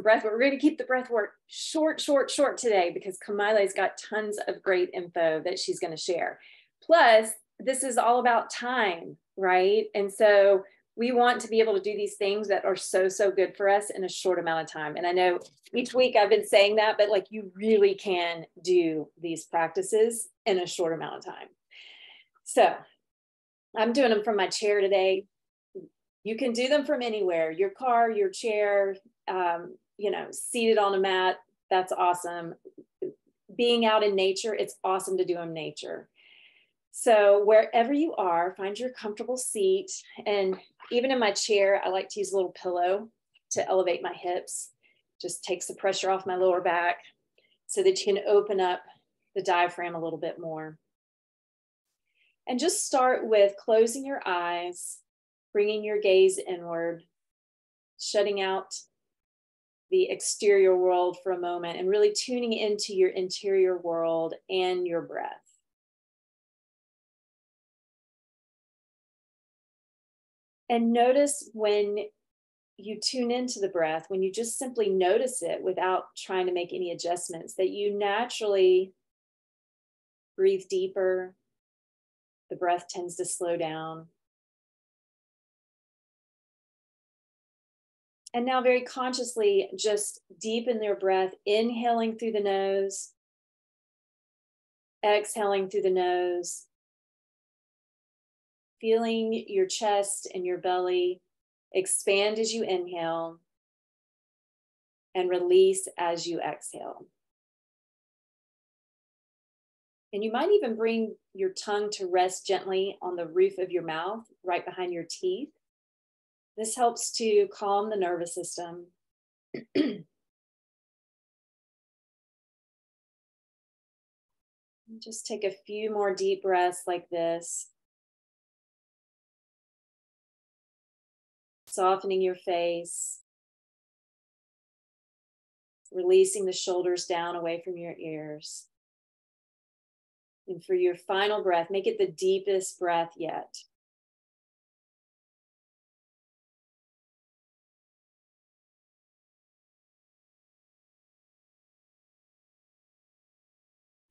breath work. We're going to keep the breath work short today because Kamaile's got tons of great info that she's going to share. Plus, this is all about time, right? And so we want to be able to do these things that are so good for us in a short amount of time. And I know each week I've been saying that, but like you really can do these practices in a short amount of time. So I'm doing them from my chair today. You can do them from anywhere, your car, your chair, you know, seated on a mat. That's awesome. Being out in nature, it's awesome to do in nature. So wherever you are, find your comfortable seat. And even in my chair, I like to use a little pillow to elevate my hips. Just takes the pressure off my lower back so that you can open up the diaphragm a little bit more. And just start with closing your eyes, bringing your gaze inward, shutting out the exterior world for a moment and really tuning into your interior world and your breath. And notice when you tune into the breath, when you just simply notice it without trying to make any adjustments, that you naturally breathe deeper. The breath tends to slow down. And now very consciously, just deepen your breath, inhaling through the nose, exhaling through the nose, feeling your chest and your belly expand as you inhale and release as you exhale. And you might even bring your tongue to rest gently on the roof of your mouth, right behind your teeth. This helps to calm the nervous system. Just take a few more deep breaths like this. Softening your face. Releasing the shoulders down away from your ears. And for your final breath, make it the deepest breath yet.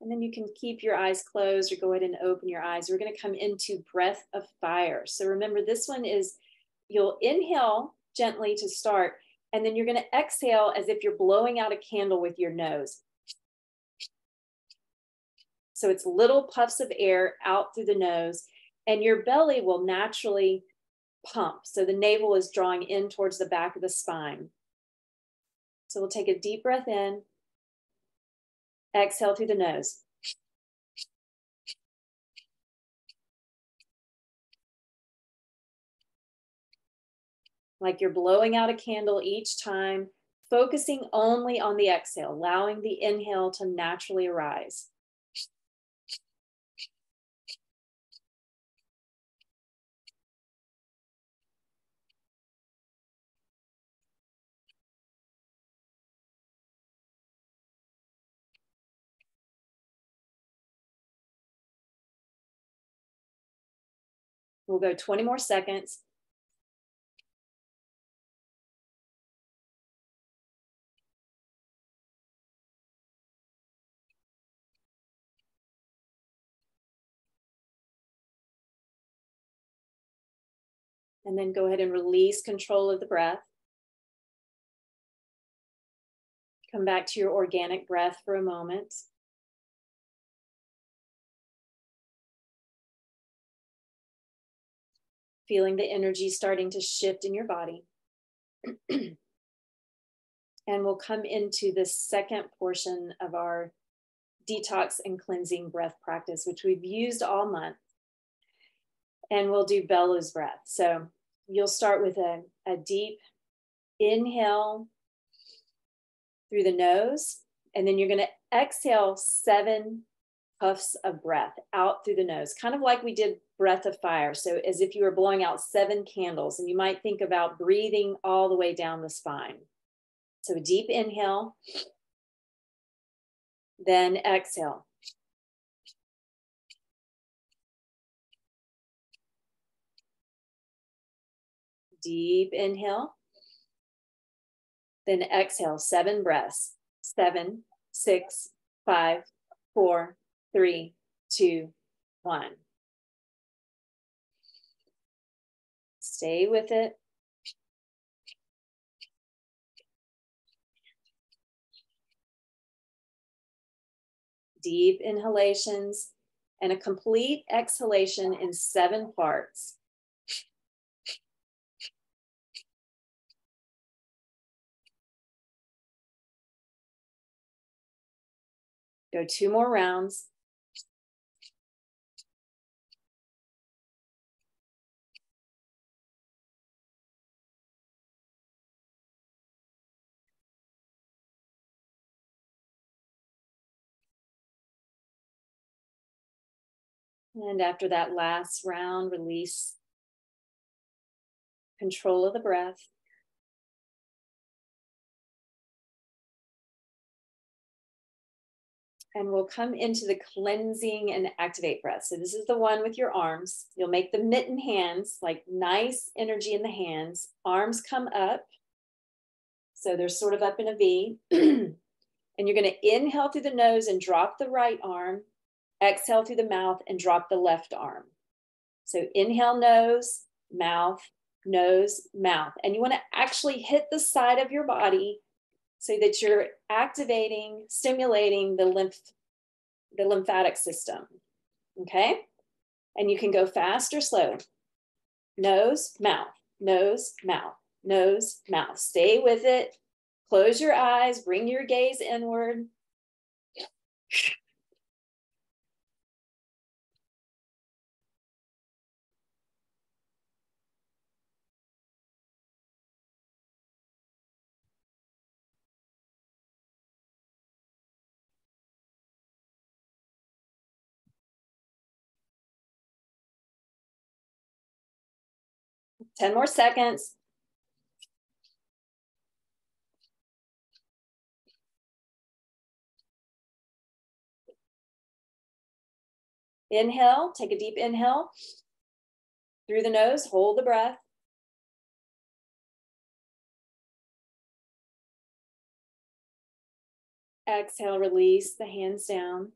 And then you can keep your eyes closed or go ahead and open your eyes. We're going to come into breath of fire. So remember, this one is, you'll inhale gently to start, and then you're going to exhale as if you're blowing out a candle with your nose. So it's little puffs of air out through the nose, and your belly will naturally pump. So the navel is drawing in towards the back of the spine. So we'll take a deep breath in. Exhale through the nose. Like you're blowing out a candle each time, focusing only on the exhale, allowing the inhale to naturally arise. We'll go 20 more seconds. And then go ahead and release control of the breath. Come back to your organic breath for a moment. Feeling the energy starting to shift in your body. And we'll come into the second portion of our detox and cleansing breath practice, which we've used all month. And we'll do bellows breath. So you'll start with a deep inhale through the nose, and then you're going to exhale 7 puffs of breath out through the nose, kind of like we did breath of fire. So as if you were blowing out 7 candles, and you might think about breathing all the way down the spine. So a deep inhale, then exhale. Deep inhale. Then exhale, 7 breaths. 7, 6, 5, 4, 3, 2, 1. Stay with it. Deep inhalations and a complete exhalation in 7 parts. Go 2 more rounds. And after that last round, release control of the breath. And we'll come into the cleansing and activate breath. So this is the one with your arms. You'll make the mitten hands, like nice energy in the hands. Arms come up. So they're sort of up in a V. And you're going to inhale through the nose and drop the right arm. Exhale through the mouth and drop the left arm. So inhale, nose, mouth, nose, mouth. And you want to actually hit the side of your body so that you're activating, stimulating the lymphatic system. Okay? And you can go fast or slow. Nose, mouth, nose, mouth, nose, mouth. Stay with it. Close your eyes, bring your gaze inward. Ten more seconds. Inhale, take a deep inhale through the nose, hold the breath. Exhale, release the hands down.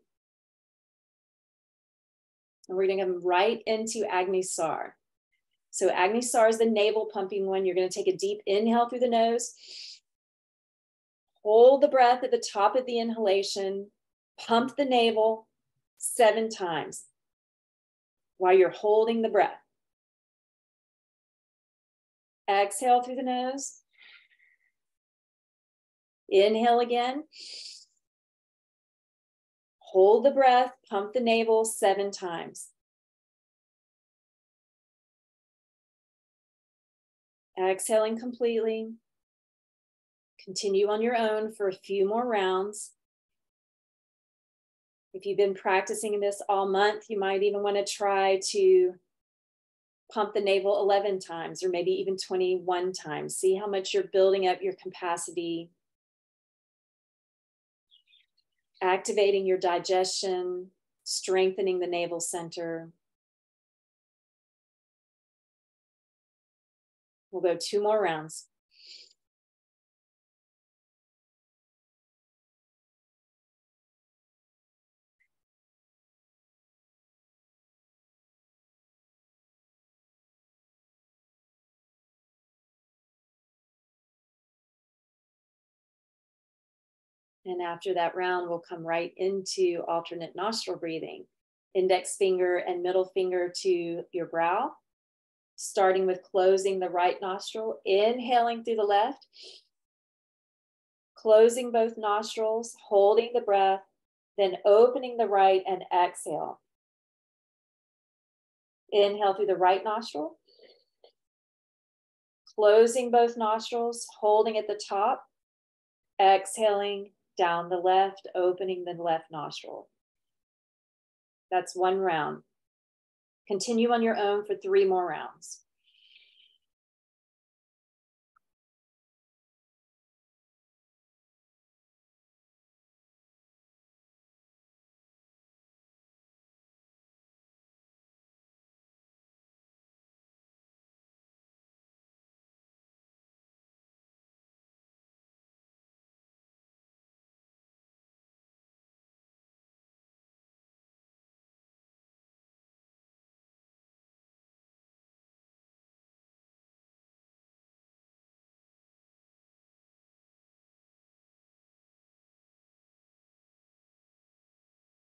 And we're going to come right into Agni Sar. So Agni Sar is the navel pumping one. You're going to take a deep inhale through the nose. Hold the breath at the top of the inhalation. Pump the navel 7 times while you're holding the breath. Exhale through the nose. Inhale again. Hold the breath, pump the navel 7 times. Exhaling completely. Continue on your own for a few more rounds. If you've been practicing this all month, you might even want to try to pump the navel 11 times or maybe even 21 times. See how much you're building up your capacity, activating your digestion, strengthening the navel center. We'll go 2 more rounds. And after that round, we'll come right into alternate nostril breathing. Index finger and middle finger to your brow, starting with closing the right nostril, inhaling through the left, closing both nostrils, holding the breath, then opening the right and exhale. Inhale through the right nostril, closing both nostrils, holding at the top, exhaling down the left, opening the left nostril. That's 1 round. Continue on your own for 3 more rounds.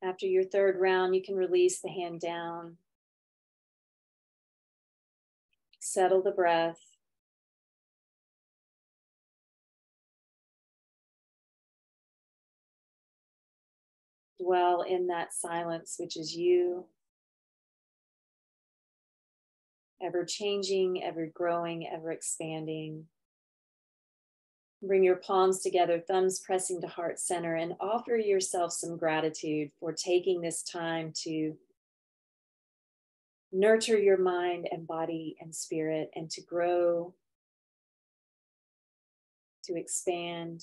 After your third round, you can release the hand down. Settle the breath. Dwell in that silence, which is you, ever changing, ever growing, ever expanding. Bring your palms together, thumbs pressing to heart center, and offer yourself some gratitude for taking this time to nurture your mind and body and spirit, and to grow, to expand.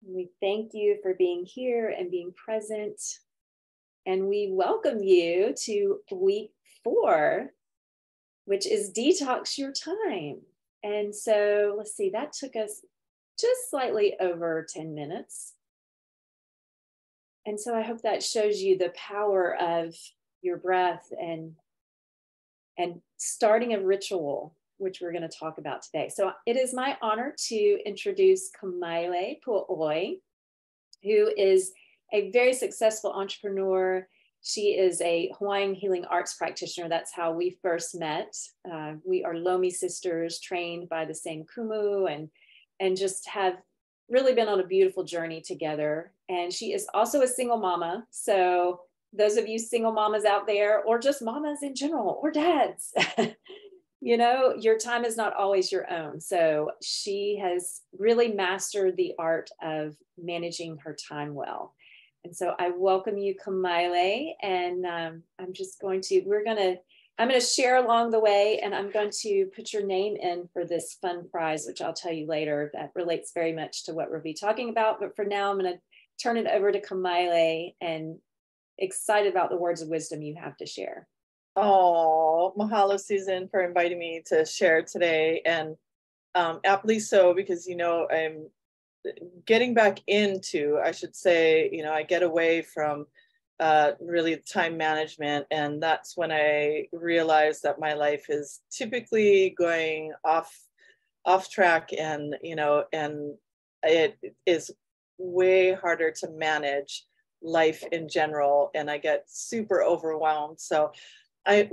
We thank you for being here and being present. And we welcome you to week 4, which is Detox Your Time. And so let's see, that took us just slightly over 10 minutes. And so I hope that shows you the power of your breath and starting a ritual, which we're going to talk about today. So it is my honor to introduce Kamaile Puaoi, who is a very successful entrepreneur. She is a Hawaiian healing arts practitioner. That's how we first met. We are Lomi sisters, trained by the same kumu, and just have really been on a beautiful journey together. And she is also a single mama. So those of you single mamas out there, or just mamas in general, or dads, you know, your time is not always your own. So she has really mastered the art of managing her time well. And so I welcome you, Kamaile, and I'm going to share along the way, and I'm going to put your name in for this fun prize, which I'll tell you later. That relates very much to what we'll be talking about. But for now, I'm going to turn it over to Kamaile, and excited about the words of wisdom you have to share. Oh, mahalo, Susan, for inviting me to share today. And aptly so, because, you know, I'm getting back into, I should say, you know, I get away from really time management. And that's when I realized that my life is typically going off track, and, you know, and it is way harder to manage life in general. And I get super overwhelmed. So I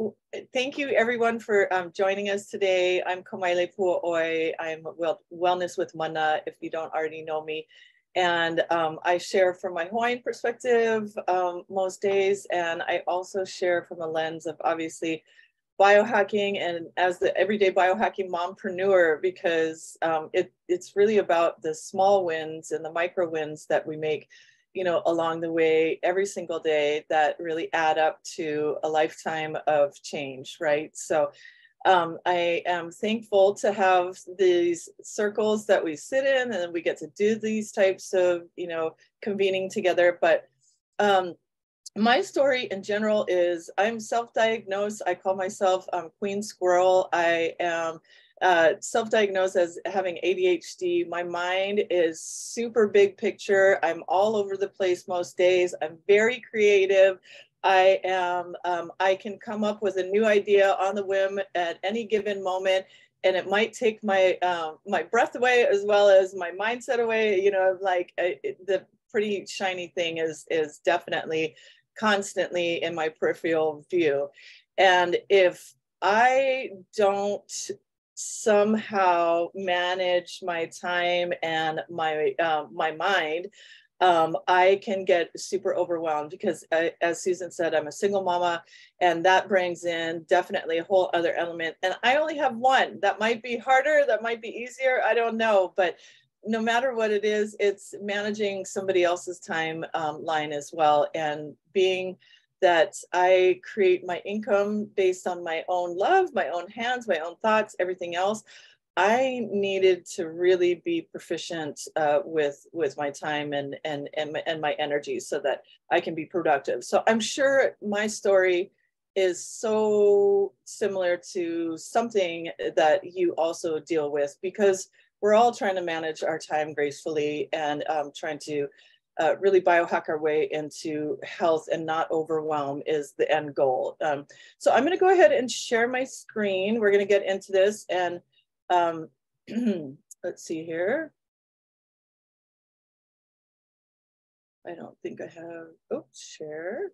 thank you everyone for joining us today. I'm Kamaile Puaoi. I'm Wellness with Mana, if you don't already know me. And I share from my Hawaiian perspective most days. And I also share from a lens of obviously biohacking, and as the everyday biohacking mompreneur, because it's really about the small wins and the micro wins that we make, you know, along the way every single day, that really add up to a lifetime of change, right? So I am thankful to have these circles that we sit in, and we get to do these types of, you know, convening together. But my story in general is I'm self-diagnosed. I call myself Queen Squirrel. I am self-diagnosed as having ADHD. My mind is super big picture. I'm all over the place most days. I'm very creative. I can come up with a new idea on the whim at any given moment, and it might take my my breath away as well as my mindset away. You know, like the pretty shiny thing is definitely constantly in my peripheral view. And if I don't somehow manage my time and my my mind, I can get super overwhelmed, because as Susan said, I'm a single mama, and that brings in definitely a whole other element. And I only have one. That might be harder, that might be easier, I don't know. But no matter what it is, it's managing somebody else's time line as well. And being that I create my income based on my own love, my own hands, my own thoughts, everything else, I needed to really be proficient with my time and my energy, so that I can be productive. So I'm sure my story is so similar to something that you also deal with, because we're all trying to manage our time gracefully, and trying to really biohack our way into health and not overwhelm is the end goal. So I'm going to go ahead and share my screen. We're going to get into this, and let's see here. I don't think I have, oh, share.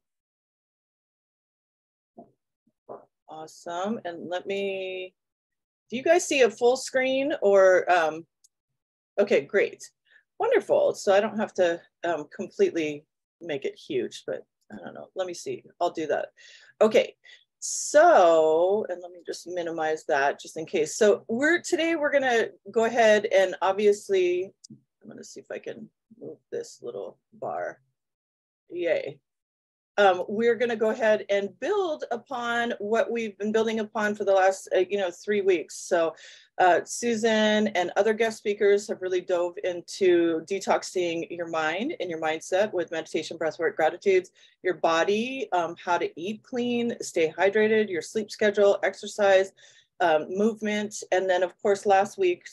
Awesome. And let me, do you guys see a full screen or, okay, great. Wonderful. So I don't have to completely make it huge, but I don't know. Let me see. I'll do that. Okay. So, and let me just minimize that just in case. So today we're going to go ahead and obviously, I'm going to see if I can move this little bar. Yay. We're going to go ahead and build upon what we've been building upon for the last, 3 weeks. So Susan and other guest speakers have really dove into detoxing your mind and your mindset with meditation, breathwork, gratitudes, your body, how to eat clean, stay hydrated, your sleep schedule, exercise, movement. And then, of course, last week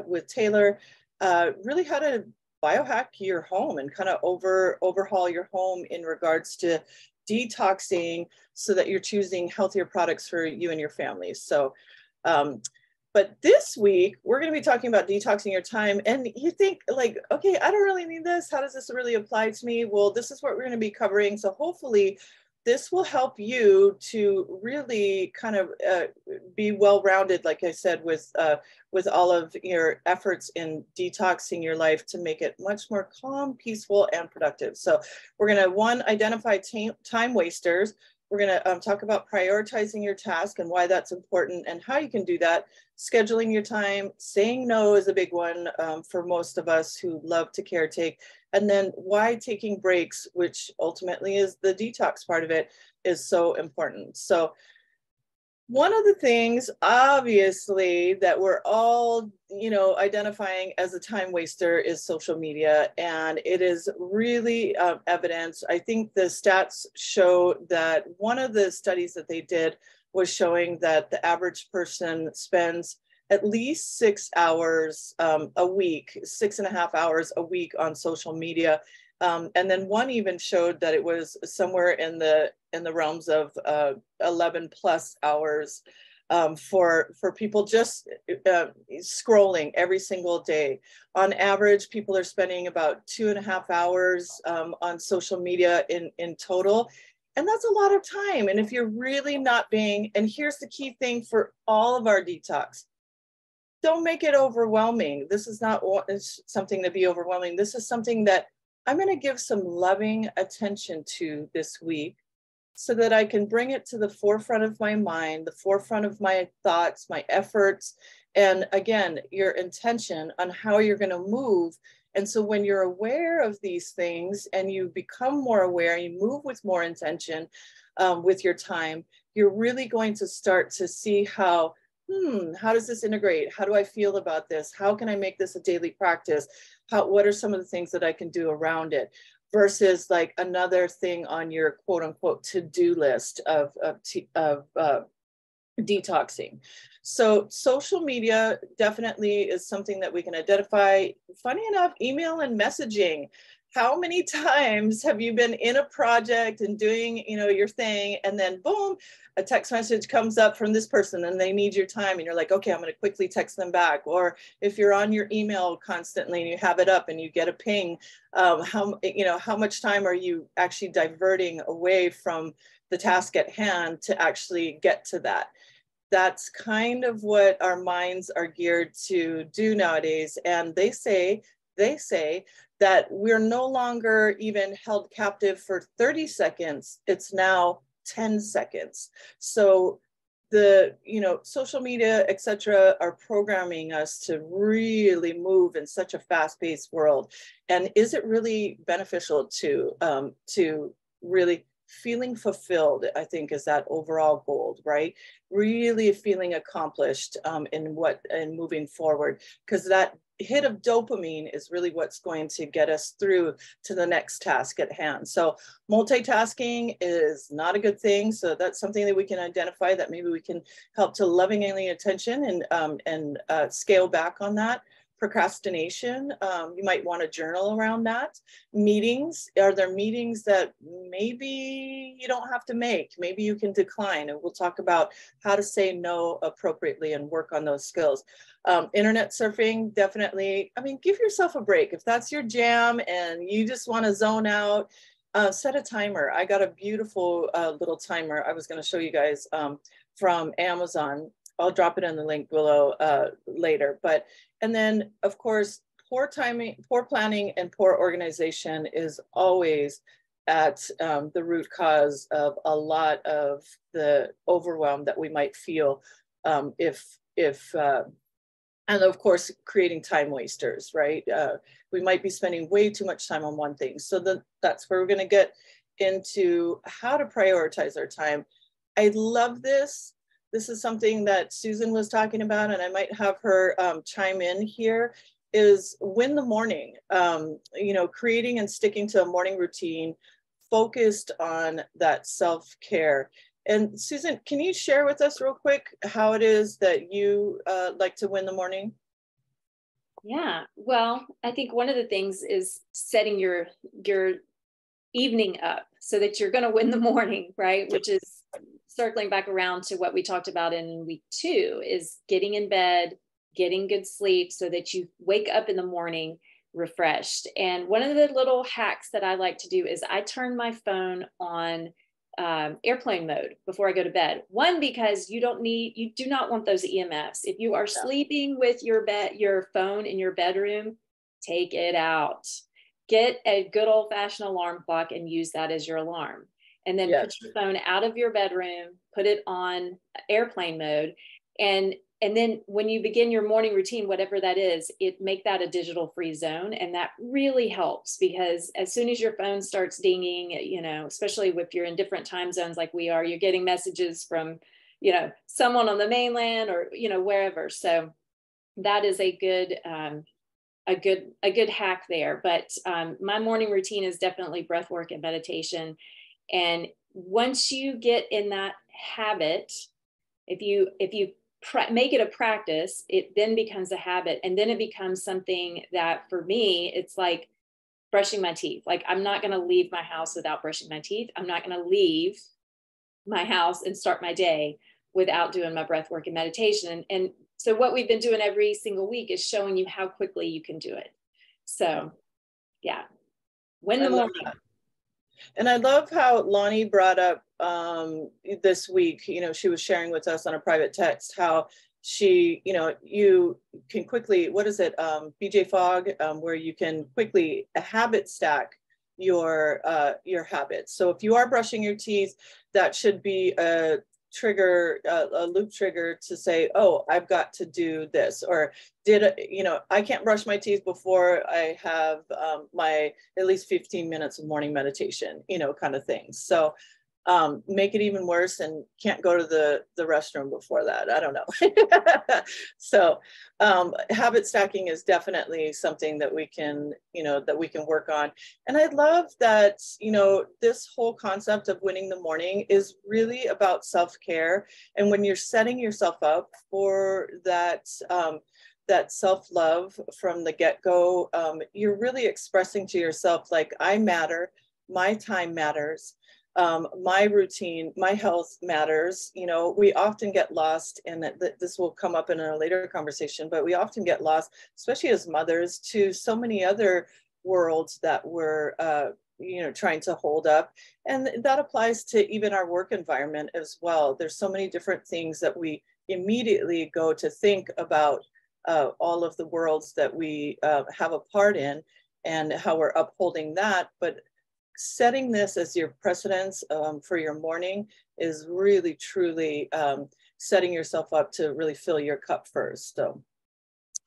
with Taylor, really how to biohack your home and kind of overhaul your home in regards to detoxing so that you're choosing healthier products for you and your family. So, but this week we're going to be talking about detoxing your time. And you think like, okay, I don't really need this. How does this really apply to me? Well, this is what we're going to be covering. So hopefully this will help you to really kind of be well-rounded, like I said, with all of your efforts in detoxing your life to make it much more calm, peaceful, and productive. So we're going to, one, identify time wasters. We're going to talk about prioritizing your task and why that's important and how you can do that. Scheduling your time, saying no is a big one for most of us who love to caretake. And then why taking breaks, which ultimately is the detox part of it, is so important. So one of the things, obviously, that we're all, identifying as a time waster is social media. And it is really evident. I think the stats show that one of the studies that they did was showing that the average person spends at least 6 hours a week, 6.5 hours a week on social media. And then one even showed that it was somewhere in the realms of 11 plus hours for people just scrolling every single day. On average, people are spending about 2.5 hours on social media in total. And that's a lot of time. And if you're really not being, and here's the key thing for all of our detox, don't make it overwhelming. This is not something to be overwhelming. This is something that I'm going to give some loving attention to this week so that I can bring it to the forefront of my mind, the forefront of my thoughts, my efforts, and again, your intention on how you're going to move. And so when you're aware of these things and you become more aware, you move with more intention with your time, you're really going to start to see how does this integrate? How do I feel about this? How can I make this a daily practice? What are some of the things that I can do around it? Versus like another thing on your quote unquote to-do list of detoxing. So social media definitely is something that we can identify. Funny enough, email and messaging. How many times have you been in a project and doing, your thing, and then boom, a text message comes up from this person and they need your time and you're like, okay, I'm going to quickly text them back. Or if you're on your email constantly and you have it up and you get a ping, how much time are you actually diverting away from the task at hand to actually get to that? That's kind of what our minds are geared to do nowadays. And they say that we're no longer even held captive for 30 seconds. It's now 10 seconds. So the, social media, et cetera, are programming us to really move in such a fast-paced world. And is it really beneficial to really feeling fulfilled, I think, is that overall goal, right? Really feeling accomplished in moving forward, because that hit of dopamine is really what's going to get us through to the next task at hand. So multitasking is not a good thing. So that's something that we can identify that maybe we can help to lovingly attention and scale back on that. procrastination. You might want to journal around that. Meetings, are there meetings that maybe you don't have to make? Maybe you can decline, and we'll talk about how to say no appropriately and work on those skills. Internet surfing, definitely. I mean, give yourself a break. If that's your jam and you just want to zone out, set a timer. I got a beautiful little timer I was going to show you guys from Amazon. I'll drop it in the link below later. But, and then of course, poor timing, poor planning, and poor organization is always at the root cause of a lot of the overwhelm that we might feel and of course, creating time wasters, right? We might be spending way too much time on one thing. So that's where we're going to get into how to prioritize our time. I love this. This is something that Susan was talking about, and I might have her chime in here, is win the morning. You know, creating and sticking to a morning routine focused on that self-care. And Susan, can you share with us real quick how it is that you like to win the morning? Yeah, well, I think one of the things is setting your evening up so that you're going to win the morning, right? Which is circling back around to what we talked about in week 2, is getting in bed, getting good sleep so that you wake up in the morning refreshed. And one of the little hacks that I like to do is I turn my phone on airplane mode before I go to bed. One, because you do not want those EMFs. If you are sleeping with your phone in your bedroom, take it out. Get a good old-fashioned alarm clock and use that as your alarm. And then put your phone out of your bedroom, put it on airplane mode. And then when you begin your morning routine, whatever that is, make that a digital free zone. And that really helps, because as soon as your phone starts dinging, you know, especially if you're in different time zones like we are, you're getting messages from, you know, someone on the mainland or, you know, wherever. So that is a good hack there. But my morning routine is definitely breath work and meditation. And once you get in that habit, if you make it a practice, it then becomes a habit. And then it becomes something that, for me, it's like brushing my teeth. Like, I'm not going to leave my house without brushing my teeth. I'm not going to leave my house and start my day without doing my breath work and meditation. And so what we've been doing every single week is showing you how quickly you can do it. So yeah, win the morning. And I love how Lonnie brought up this week, you know, she was sharing with us on a private text how she, you know, you can quickly, what is it, BJ Fogg, where you can quickly habit stack your habits. So if you are brushing your teeth, that should be a trigger, a loop trigger to say, oh, I've got to do this, or you know, I can't brush my teeth before I have my at least 15 minutes of morning meditation, you know, kind of things. So make it even worse and can't go to the restroom before that. I don't know. So habit stacking is definitely something that we can, you know, that we can work on. And I love that, you know, this whole concept of winning the morning is really about self-care. And when you're setting yourself up for that, that self-love from the get-go, you're really expressing to yourself, like, I matter, my time matters. My routine, my health matters. You know, we often get lost, and this will come up in a later conversation, but we often get lost, especially as mothers, to so many other worlds that we're, you know, trying to hold up. And that applies to even our work environment as well. There's so many different things that we immediately go to think about, all of the worlds that we have a part in and how we're upholding that. But setting this as your precedence for your morning is really, truly setting yourself up to really fill your cup first. So,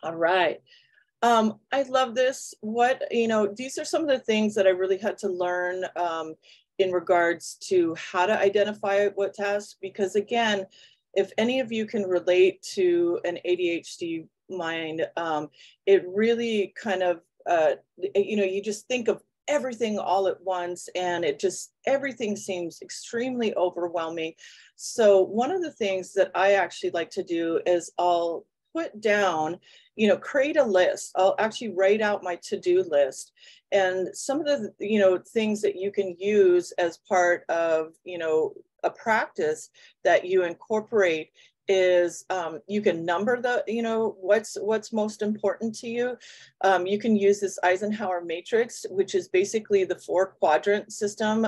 all right. I love this. You know, these are some of the things that I really had to learn in regards to how to identify what tasks, because again, if any of you can relate to an ADHD mind, it really kind of, you know, you just think of everything all at once, and everything seems extremely overwhelming. So one of the things that I actually like to do is I'll put down, create a list. I'll actually write out my to-do list, and some of the, things that you can use as part of, a practice that you incorporate is you can number the, what's most important to you. You can use this Eisenhower matrix, which is basically the 4-quadrant system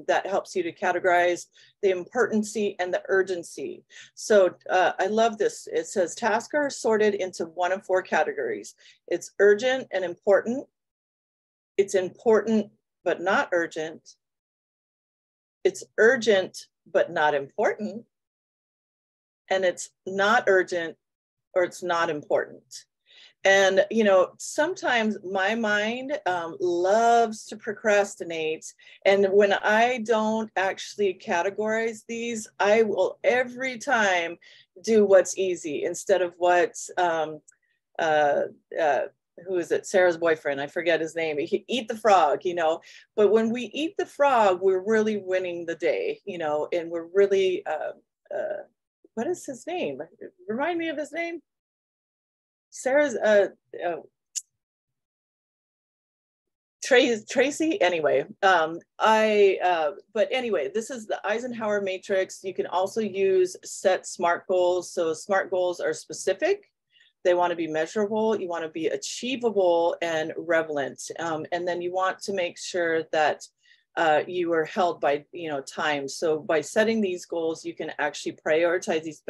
that helps you to categorize the importancy and the urgency. So I love this. It says tasks are sorted into 1 of 4 categories. It's urgent and important. It's important, but not urgent. It's urgent, but not important. And it's not urgent, or it's not important. And, sometimes my mind loves to procrastinate. And when I don't actually categorize these, I will every time do what's easy instead of what's, who is it? Sarah's boyfriend. I forget his name. He eat the frog, but when we eat the frog, we're really winning the day, and we're really, what is his name? Remind me of his name. Sarah's, Tracy, anyway, but anyway, this is the Eisenhower matrix. You can also use set SMART goals. So SMART goals are specific. They want to be measurable. You want to be achievable and relevant. And then you want to make sure that you are held by, time. So by setting these goals, you can actually prioritize these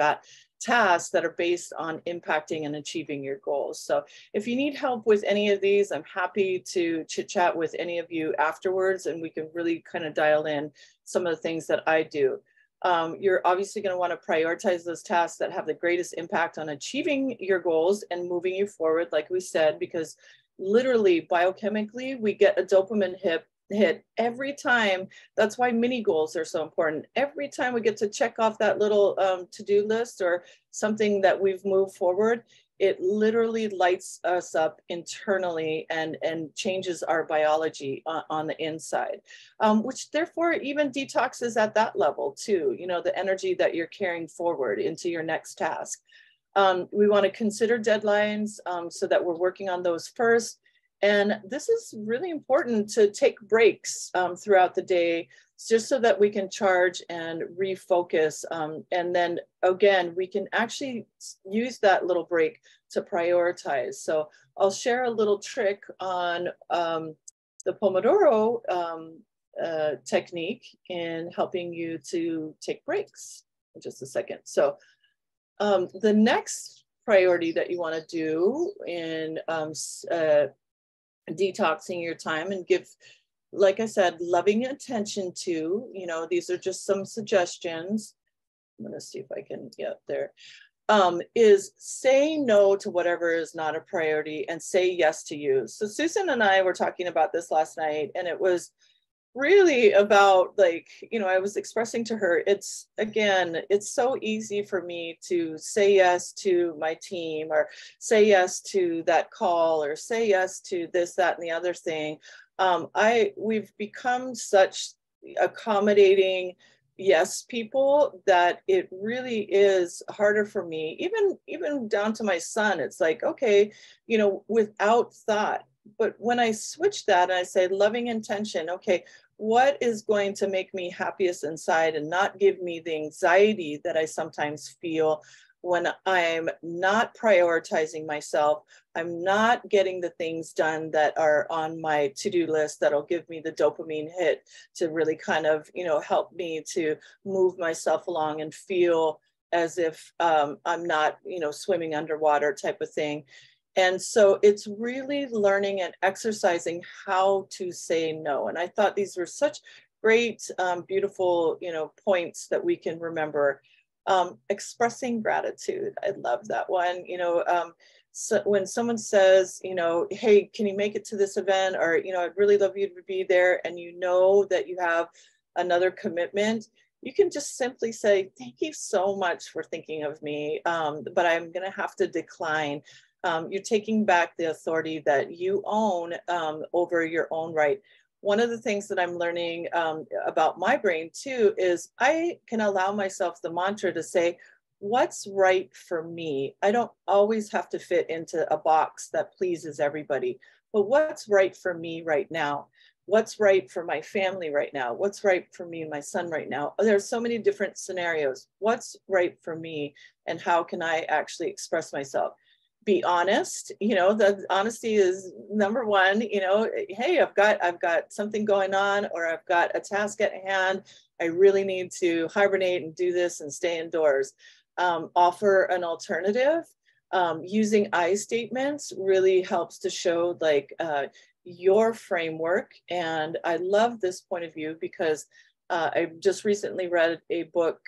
tasks that are based on impacting and achieving your goals. So if you need help with any of these, I'm happy to chit chat with any of you afterwards, and we can really kind of dial in some of the things that I do. You're obviously going to want to prioritize those tasks that have the greatest impact on achieving your goals and moving you forward, like we said, because literally biochemically, we get a dopamine hit every time. That's why mini goals are so important. Every time we get to check off that little to-do list or something that we've moved forward, it literally lights us up internally and changes our biology on the inside, which therefore even detoxes at that level too, the energy that you're carrying forward into your next task. We want to consider deadlines so that we're working on those first. And this is really important to take breaks throughout the day, just so that we can charge and refocus. And then again, we can actually use that little break to prioritize. So I'll share a little trick on the Pomodoro technique in helping you to take breaks in just a second. So the next priority that you want to do in detoxing your time and give, like I said, loving attention to, these are just some suggestions. I'm going to see if I can get there. Is say no to whatever is not a priority and say yes to you. So Susan and I were talking about this last night, and it was really about, like, I was expressing to her, it's so easy for me to say yes to my team, or say yes to that call, or say yes to this, that, and the other thing. We've become such accommodating yes people that it really is harder for me, even down to my son. It's like, okay, without thought. But when I switch that and I say loving intention, okay, what is going to make me happiest inside and not give me the anxiety that I sometimes feel when I'm not prioritizing myself? I'm not getting the things done that are on my to-do list that'll give me the dopamine hit to really kind of, help me to move myself along and feel as if I'm not, swimming underwater type of thing. And so it's really learning and exercising how to say no. And I thought these were such great, beautiful, points that we can remember. Expressing gratitude. I love that one. So when someone says, hey, can you make it to this event? Or, I'd really love you to be there. And that you have another commitment, you can just simply say, thank you so much for thinking of me, but I'm going to have to decline. You're taking back the authority that you own over your own right. One of the things that I'm learning about my brain too is I can allow myself the mantra to say, what's right for me? I don't always have to fit into a box that pleases everybody, but what's right for me right now? What's right for my family right now? What's right for me and my son right now? There's so many different scenarios. What's right for me, and how can I actually express myself? Be honest. The honesty is number one. Hey, I've got something going on, or I've got a task at hand. I really need to hibernate and do this and stay indoors. Offer an alternative. Using I statements really helps to show your framework. And I love this point of view because I just recently read a book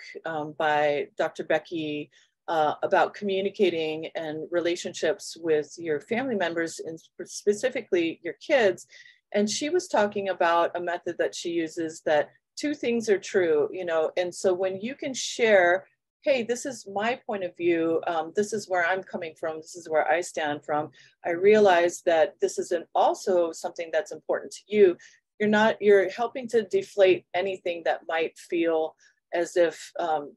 by Dr. Becky about communicating and relationships with your family members, and specifically your kids. And she was talking about a method that she uses, that two things are true, and so when you can share, hey, this is my point of view. This is where I'm coming from. This is where I stand from. I realize that this is also something that's important to you. You're helping to deflate anything that might feel as if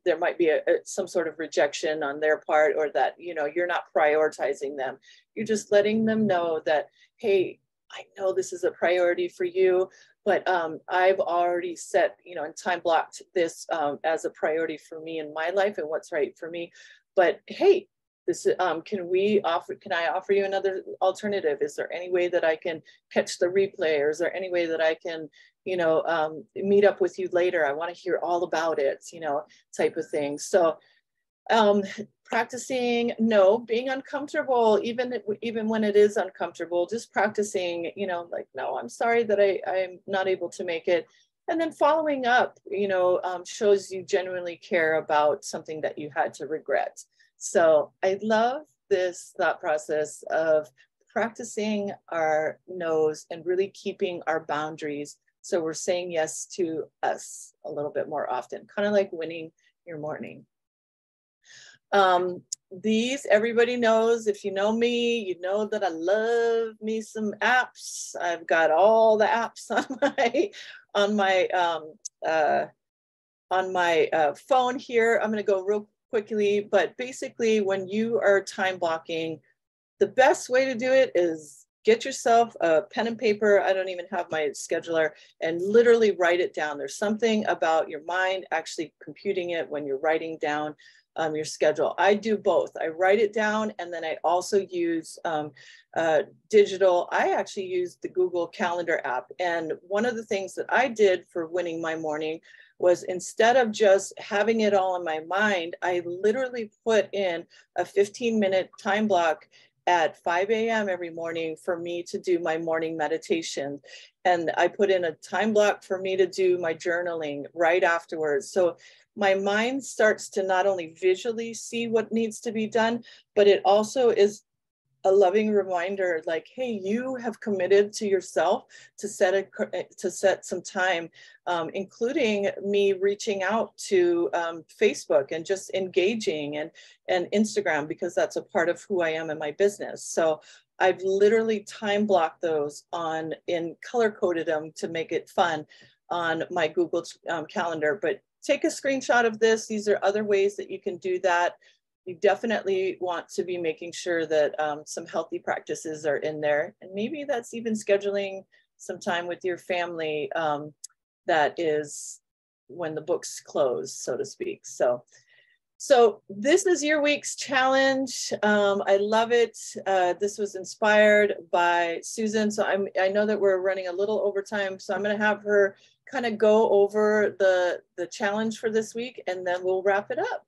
there might be some sort of rejection on their part, or that, you're not prioritizing them. You're just letting them know that, hey, I know this is a priority for you, but I've already set, and time blocked this as a priority for me in my life and what's right for me. But hey, this can I offer you another alternative? Is there any way that I can catch the replay, or is there any way that I can, meet up with you later? I want to hear all about it, type of thing. So practicing being uncomfortable, even when it is uncomfortable, just practicing, no, I'm sorry that I'm not able to make it. And then following up, shows you genuinely care about something that you had to regret. So I love this thought process of practicing our no's and really keeping our boundaries. So we're saying yes to us a little bit more often, kind of like winning your morning. These, everybody knows, if you know me, you know that I love me some apps. I've got all the apps on my phone here. I'm going to go real quickly, but basically when you are time blocking, the best way to do it is get yourself a pen and paper. I don't even have my scheduler, and literally write it down. There's something about your mind actually computing it when you're writing down your schedule. I do both. I write it down, and then I also use digital. I actually use the Google Calendar app. And one of the things that I did for winning my morning was, instead of just having it all in my mind, I literally put in a 15-minute time block at 5 a.m. every morning for me to do my morning meditation. And I put in a time block for me to do my journaling right afterwards. So my mind starts to not only visually see what needs to be done, but it also is a loving reminder, like, hey, you have committed to yourself to set some time, including me reaching out to Facebook and just engaging, and Instagram, because that's a part of who I am in my business. So I've literally time blocked those and color coded them to make it fun on my Google Calendar. But take a screenshot of this. These are other ways that you can do that. You definitely want to be making sure that some healthy practices are in there. And maybe that's even scheduling some time with your family that is when the books close, so to speak. So this is your week's challenge. I love it. This was inspired by Susan. So I know that we're running a little overtime, so I'm going to have her kind of go over the challenge for this week, and then we'll wrap it up.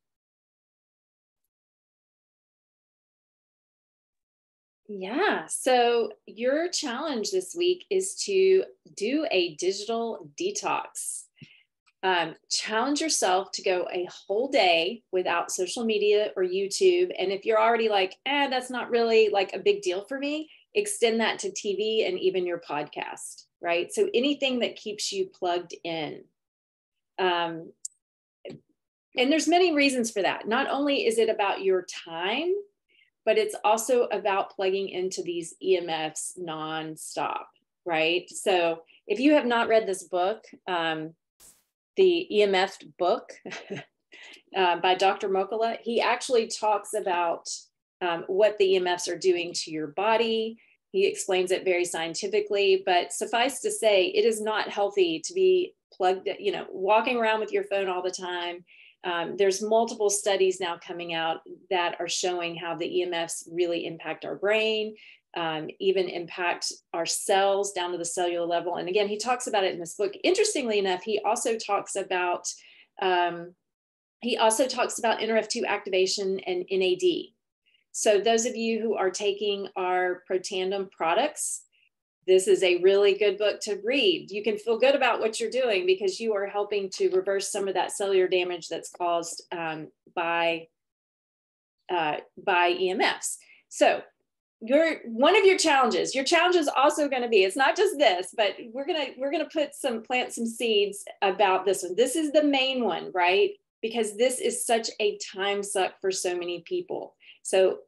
Yeah, so your challenge this week is to do a digital detox. Challenge yourself to go a whole day without social media or YouTube. And if you're already like, that's not really like a big deal for me, extend that to TV and even your podcast, right? So anything that keeps you plugged in. And there's many reasons for that. Not only is it about your time, but it's also about plugging into these EMFs nonstop, right? So if you have not read this book, the EMF book, by Dr. Mokola. He actually talks about what the EMFs are doing to your body. He explains it very scientifically, but suffice to say, it is not healthy to be plugged, walking around with your phone all the time. There's multiple studies now coming out that are showing how the EMFs really impact our brain, even impact our cells down to the cellular level. And again, he talks about it in this book. Interestingly enough, he also talks about NRF2 activation and NAD. So those of you who are taking our Protandim products, this is a really good book to read. You can feel good about what you're doing because you are helping to reverse some of that cellular damage that's caused by EMFs. So one of your challenges is also going to be, it's not just this, but we're gonna plant some seeds about this one. This is the main one, right? Because this is such a time suck for so many people. So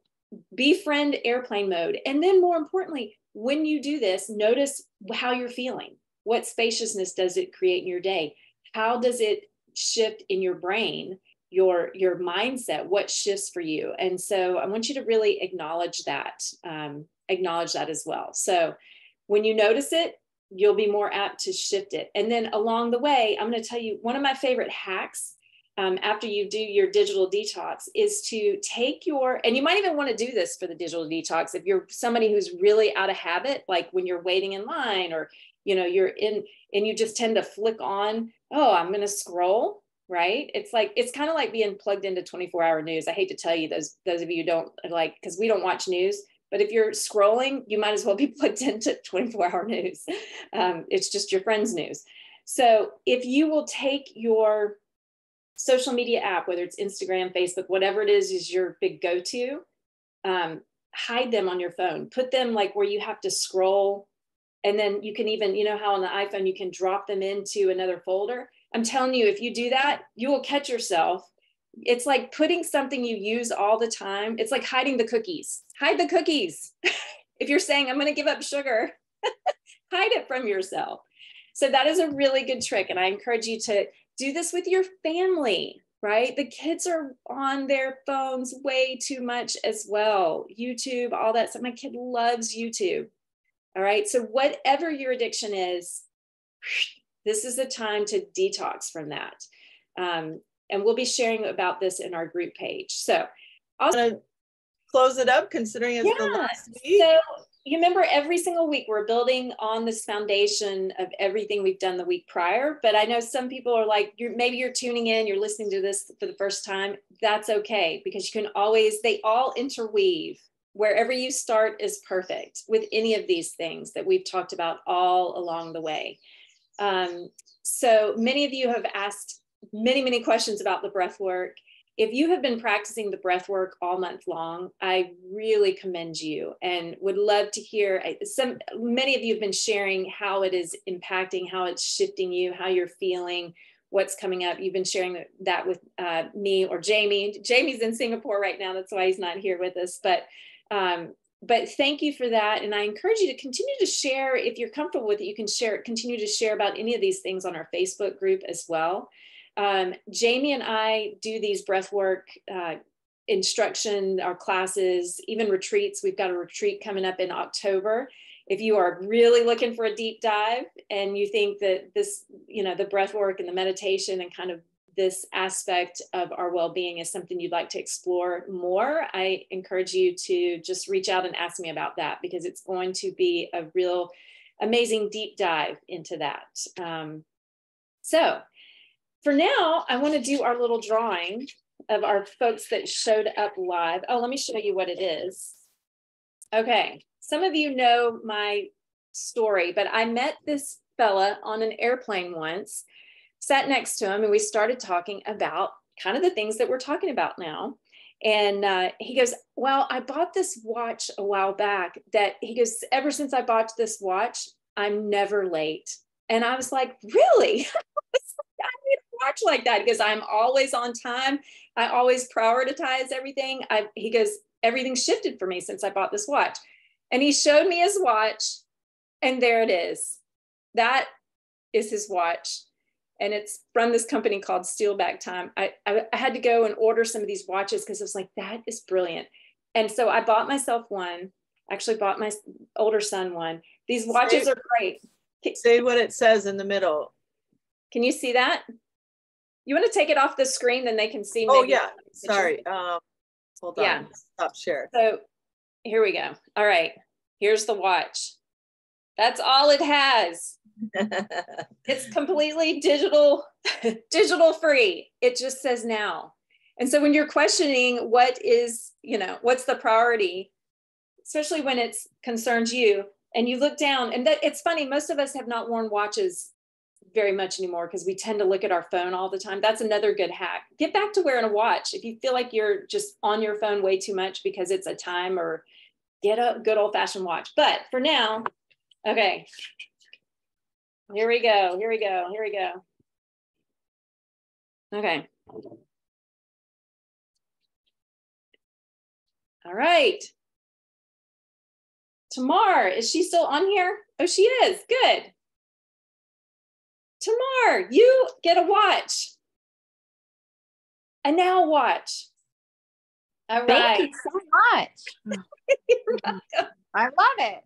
befriend airplane mode. And then more importantly, when you do this, notice how you're feeling. What spaciousness does it create in your day? How does it shift in your brain, your mindset? What shifts for you? And so I want you to really acknowledge that as well. So when you notice it, you'll be more apt to shift it. And then along the way, I'm going to tell you one of my favorite hacks after you do your digital detox is to take and you might even want to do this for the digital detox if you're somebody who's really out of habit, like when you're waiting in line or, you're in and you just tend to flick on, oh, I'm going to scroll, right? It's kind of like being plugged into 24-hour news. I hate to tell you, those of you who don't like, because we don't watch news, but if you're scrolling, you might as well be plugged into 24-hour news. It's just your friend's news. So if you will take your social media app, whether it's Instagram, Facebook, whatever it is your big go-to, hide them on your phone. Put them like where you have to scroll. And then you can even, how on the iPhone, you can drop them into another folder. I'm telling you, if you do that, you will catch yourself. It's like putting something you use all the time. It's like hiding the cookies. Hide the cookies. If you're saying, I'm going to give up sugar, hide it from yourself. So that is a really good trick. And I encourage you to do this with your family, right? The kids are on their phones way too much as well. YouTube, all that stuff. My kid loves YouTube. All right. So whatever your addiction is, this is the time to detox from that. And we'll be sharing about this in our group page. So I'll close it up considering it's the last week. So you remember every single week we're building on this foundation of everything we've done the week prior. But I know some people are like, maybe you're tuning in, you're listening to this for the first time. That's okay, because you can always, they all interweave. Wherever you start is perfect with any of these things that we've talked about all along the way. So many of you have asked many questions about the breath work. If you have been practicing the breath work all month long, I really commend you and would love to hear. Many of you have been sharing how it is impacting, how it's shifting you, how you're feeling, what's coming up. You've been sharing that with me or Jamie. Jamie's in Singapore right now. That's why he's not here with us. But thank you for that. And I encourage you to continue to share. If you're comfortable with it, you can continue to share about any of these things on our Facebook group as well. Jamie and I do these breathwork instruction, our classes, even retreats. We've got a retreat coming up in October. If you are really looking for a deep dive and you think that this, the breathwork and the meditation and kind of this aspect of our well-being is something you'd like to explore more, I encourage you to just reach out and ask me about that, because it's going to be a real amazing deep dive into that. So for now, I want to do our little drawing of our folks that showed up live. Oh, let me show you what it is. Okay, some of you know my story, but I met this fella on an airplane once, sat next to him, and we started talking about kind of the things that we're talking about now. And he goes, well, I bought this watch a while back that, he goes, ever since I bought this watch, I'm never late. And I was like, really? I need a watch like that, because I'm always on time. I always prioritize everything. He goes, everything shifted for me since I bought this watch. And he showed me his watch, and there it is. That is his watch. and it's from this company called Steel Back Time. I had to go and order some of these watches because I was like, that is brilliant. And so I bought myself one, actually bought my older son one. These watches are great. Say what it says in the middle. Can you see that? You want to take it off the screen, then they can see. Oh yeah, sorry. Hold on, yeah. Stop share. So here we go. All right, here's the watch. That's all it has. It's completely digital free. It just says now. And so when you're questioning what is, what's the priority, especially when it concerns you, and you look down, and that it's funny, most of us have not worn watches very much anymore because we tend to look at our phone all the time. That's another good hack. Get back to wearing a watch. If you feel like you're just on your phone way too much because it's a time, or get a good old fashioned watch. But for now, okay, here we go. Okay. All right. Tamar, is she still on here? Oh, she is. Good. Tamar, you get a watch. A now watch. All right. Thank you so much. You're welcome. I love it.